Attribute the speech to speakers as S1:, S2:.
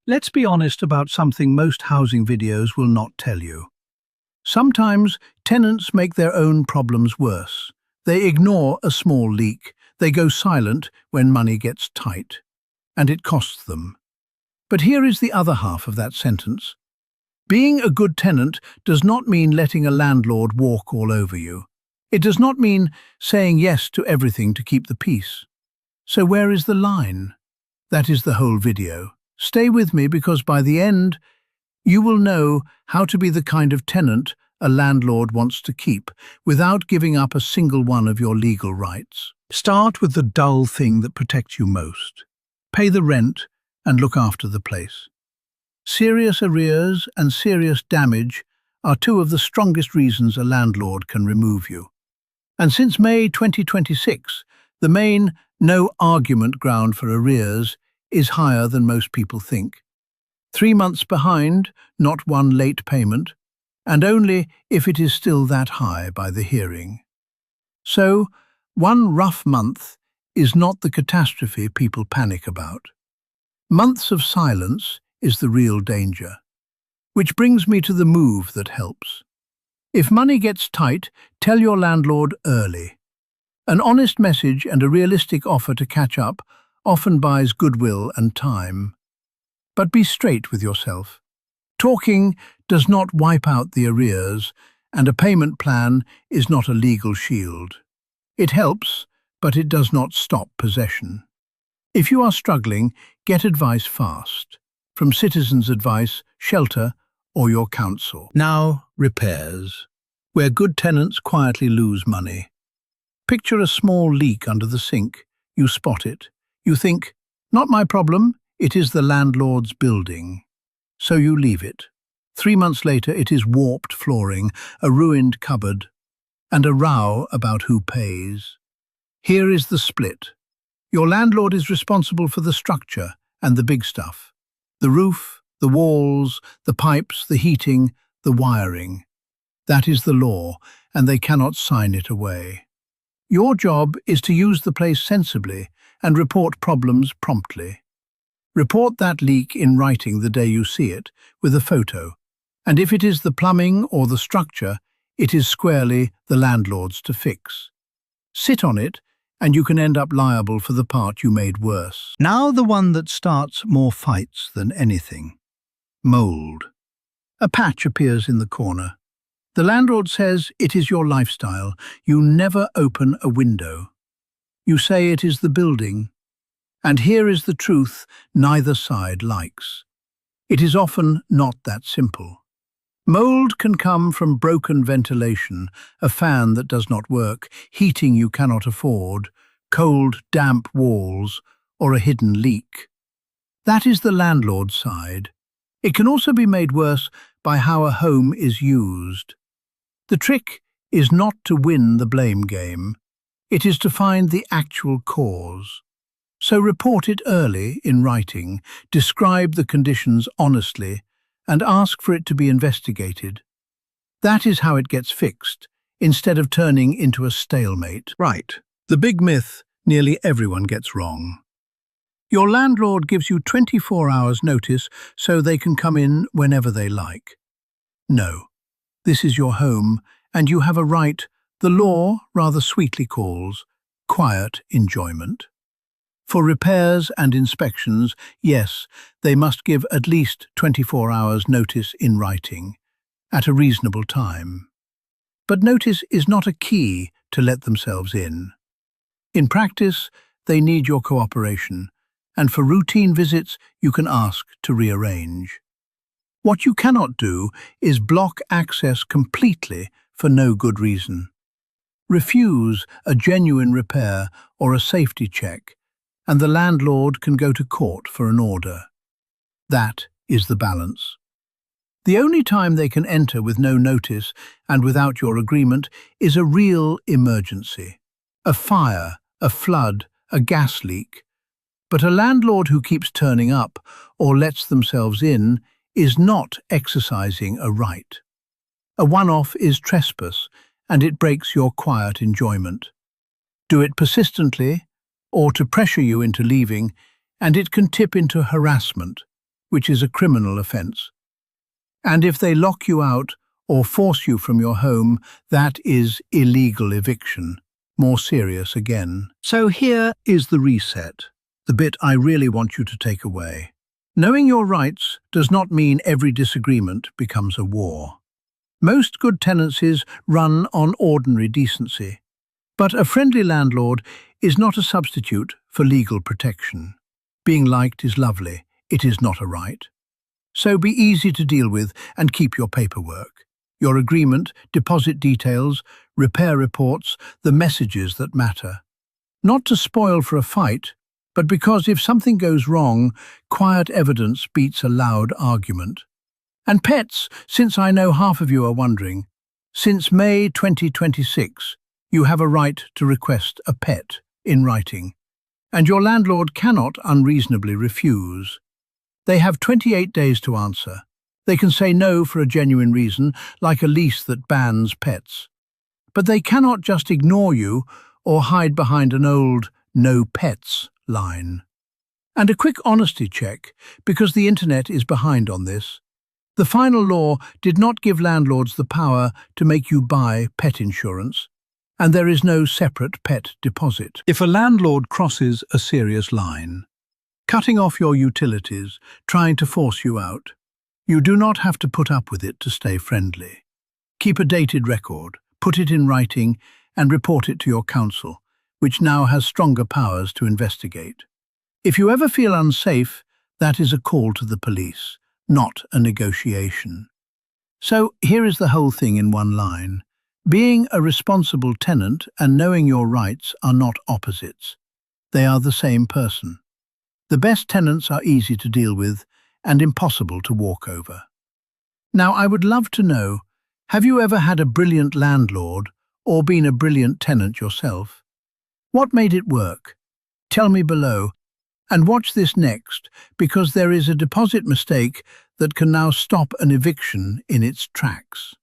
S1: Let's be honest about something most housing videos will not tell you. Sometimes tenants make their own problems worse. They ignore a small leak. They go silent when money gets tight. And it costs them. But here is the other half of that sentence. Being a good tenant does not mean letting a landlord walk all over you. It does not mean saying yes to everything to keep the peace. So where is the line? That is the whole video. Stay with me because by the end, you will know how to be the kind of tenant a landlord wants to keep without giving up a single one of your legal rights. Start with the dull thing that protects you most. Pay the rent and look after the place. Serious arrears and serious damage are two of the strongest reasons a landlord can remove you. And since May 2026, the main no-argument ground for arrears is higher than most people think. 3 months behind, not one late payment, and only if it is still that high by the hearing. So, one rough month is not the catastrophe people panic about. Months of silence is the real danger. Which brings me to the move that helps. If money gets tight, tell your landlord early. An honest message and a realistic offer to catch up often buys goodwill and time. But be straight with yourself. Talking does not wipe out the arrears, and a payment plan is not a legal shield. It helps, but it does not stop possession. If you are struggling, get advice fast. From Citizens Advice, Shelter, or your council. Now, repairs, where good tenants quietly lose money. Picture a small leak under the sink. You spot it. You think, not my problem, it is the landlord's building. So you leave it. 3 months later, it is warped flooring, a ruined cupboard, and a row about who pays. Here is the split. Your landlord is responsible for the structure and the big stuff. The roof, the walls, the pipes, the heating, the wiring. That is the law, and they cannot sign it away. Your job is to use the place sensibly and report problems promptly. Report that leak in writing the day you see it, with a photo, and if it is the plumbing or the structure, it is squarely the landlord's to fix. Sit on it, and you can end up liable for the part you made worse. Now the one that starts more fights than anything. Mould. A patch appears in the corner. The landlord says it is your lifestyle. You never open a window. You say it is the building. And here is the truth neither side likes. It is often not that simple. Mould can come from broken ventilation, a fan that does not work, heating you cannot afford, cold, damp walls, or a hidden leak. That is the landlord's side. It can also be made worse by how a home is used. The trick is not to win the blame game. It is to find the actual cause. So report it early in writing, describe the conditions honestly, and ask for it to be investigated. That is how it gets fixed, instead of turning into a stalemate. Right. The big myth nearly everyone gets wrong. Your landlord gives you 24 hours notice so they can come in whenever they like. No. This is your home, and you have a right, the law rather sweetly calls, quiet enjoyment. For repairs and inspections, yes, they must give at least 24 hours notice in writing, at a reasonable time. But notice is not a key to let themselves in. In practice, they need your cooperation, and for routine visits, you can ask to rearrange. What you cannot do is block access completely for no good reason. Refuse a genuine repair or a safety check, and the landlord can go to court for an order. That is the balance. The only time they can enter with no notice and without your agreement is a real emergency. A fire, a flood, a gas leak. But a landlord who keeps turning up or lets themselves in is not exercising a right. A one-off is trespass, and it breaks your quiet enjoyment. Do it persistently, or to pressure you into leaving, and it can tip into harassment, which is a criminal offence. And if they lock you out or force you from your home, that is illegal eviction, more serious again. So here is the reset, the bit I really want you to take away. Knowing your rights does not mean every disagreement becomes a war. Most good tenancies run on ordinary decency. But a friendly landlord is not a substitute for legal protection. Being liked is lovely, it is not a right. So be easy to deal with and keep your paperwork, your agreement, deposit details, repair reports, the messages that matter. Not to spoil for a fight, but because if something goes wrong, quiet evidence beats a loud argument. And pets, since I know half of you are wondering, since May 2026, you have a right to request a pet in writing, and your landlord cannot unreasonably refuse. They have 28 days to answer. They can say no for a genuine reason, like a lease that bans pets. But they cannot just ignore you or hide behind an old "no pets" line. And a quick honesty check, because the internet is behind on this. The final law did not give landlords the power to make you buy pet insurance, and there is no separate pet deposit. If a landlord crosses a serious line, cutting off your utilities, trying to force you out, you do not have to put up with it to stay friendly. Keep a dated record, put it in writing, and report it to your council, which now has stronger powers to investigate. If you ever feel unsafe, that is a call to the police, not a negotiation. So here is the whole thing in one line. Being a responsible tenant and knowing your rights are not opposites. They are the same person. The best tenants are easy to deal with and impossible to walk over. Now, I would love to know, have you ever had a brilliant landlord or been a brilliant tenant yourself? What made it work? Tell me below, and watch this next, because there is a deposit mistake that can now stop an eviction in its tracks.